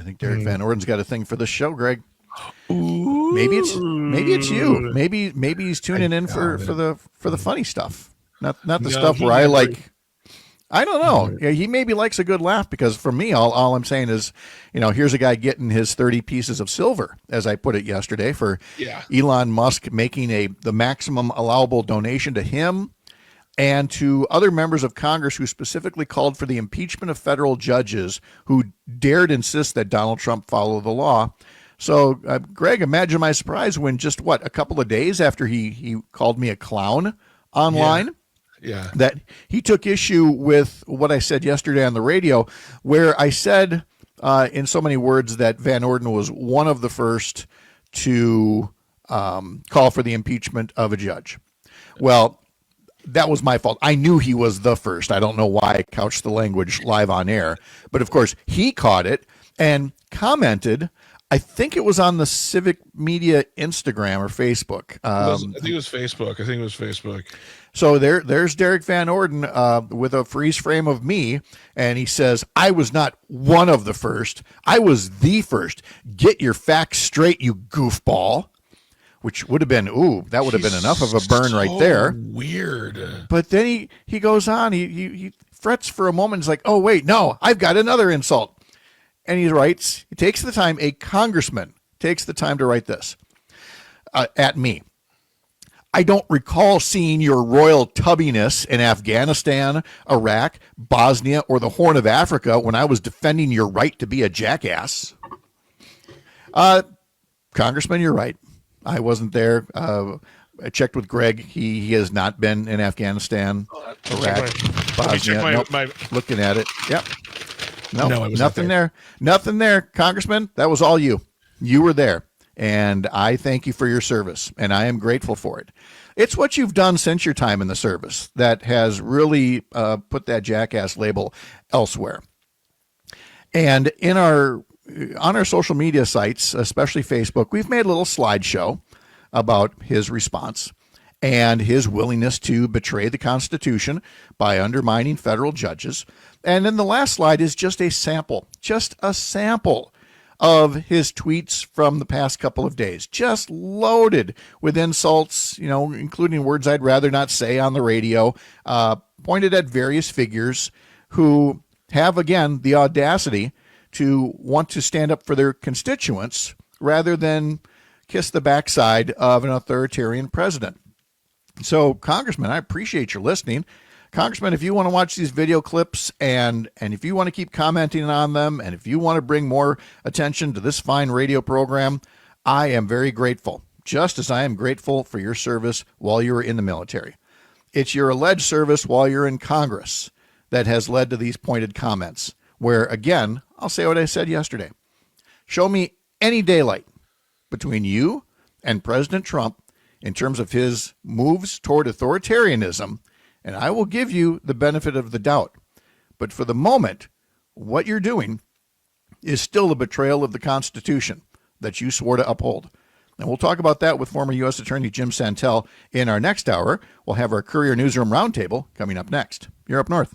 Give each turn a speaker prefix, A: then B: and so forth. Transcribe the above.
A: think Derek Van Orden's got a thing for this show, Greg.
B: Ooh.
A: Maybe it's you. Maybe he's tuning in for the funny stuff, not the stuff where I like. I don't know. Yeah, he maybe likes a good laugh, because for me, all I'm saying is, here's a guy getting his 30 pieces of silver, as I put it yesterday, for Elon Musk making the maximum allowable donation to him and to other members of Congress who specifically called for the impeachment of federal judges who dared insist that Donald Trump follow the law. So, Greg, imagine my surprise when just a couple of days after he called me a clown online.
B: Yeah.
A: That he took issue with what I said yesterday on the radio, where I said in so many words that Van Orden was one of the first to call for the impeachment of a judge. Well, that was my fault. I knew he was the first. I don't know why I couched the language live on air. But of course, he caught it and commented. I think it was on the Civic Media Instagram or Facebook.
B: I think it was Facebook.
A: So there's Derek Van Orden with a freeze frame of me, and he says, I was not one of the first. I was the first. Get your facts straight, you goofball. Which would have been, that would have been enough of a burn right there.
B: Weird.
A: But then he goes on, he frets for a moment. He's like, oh, wait, no, I've got another insult. And he writes, a congressman takes the time to write this at me. I don't recall seeing your royal tubbiness in Afghanistan, Iraq, Bosnia, or the Horn of Africa when I was defending your right to be a jackass. Congressman, you're right. I wasn't there. I checked with Greg. He has not been in Afghanistan, Iraq, Bosnia. Looking at it. Yep. No, nothing there. Nothing there, Congressman. That was all you. You were there. And I thank you for your service, and I am grateful for it. It's what you've done since your time in the service that has really put that jackass label elsewhere. And on our social media sites, especially Facebook, we've made a little slideshow about his response and his willingness to betray the Constitution by undermining federal judges. And then the last slide is just a sample of his tweets from the past couple of days, just loaded with insults, including words I'd rather not say on the radio, pointed at various figures who have, again, the audacity to want to stand up for their constituents rather than kiss the backside of an authoritarian president. So, Congressman, I appreciate your listening. Congressman, if you want to watch these video clips and if you want to keep commenting on them, and if you want to bring more attention to this fine radio program, I am very grateful, just as I am grateful for your service while you were in the military. It's your alleged service while you're in Congress that has led to these pointed comments, where, again, I'll say what I said yesterday. Show me any daylight between you and President Trump in terms of his moves toward authoritarianism, and I will give you the benefit of the doubt. But for the moment, what you're doing is still a betrayal of the Constitution that you swore to uphold. And we'll talk about that with former U.S. Attorney Jim Santel in our next hour. We'll have our Courier Newsroom Roundtable coming up next. You're Up North.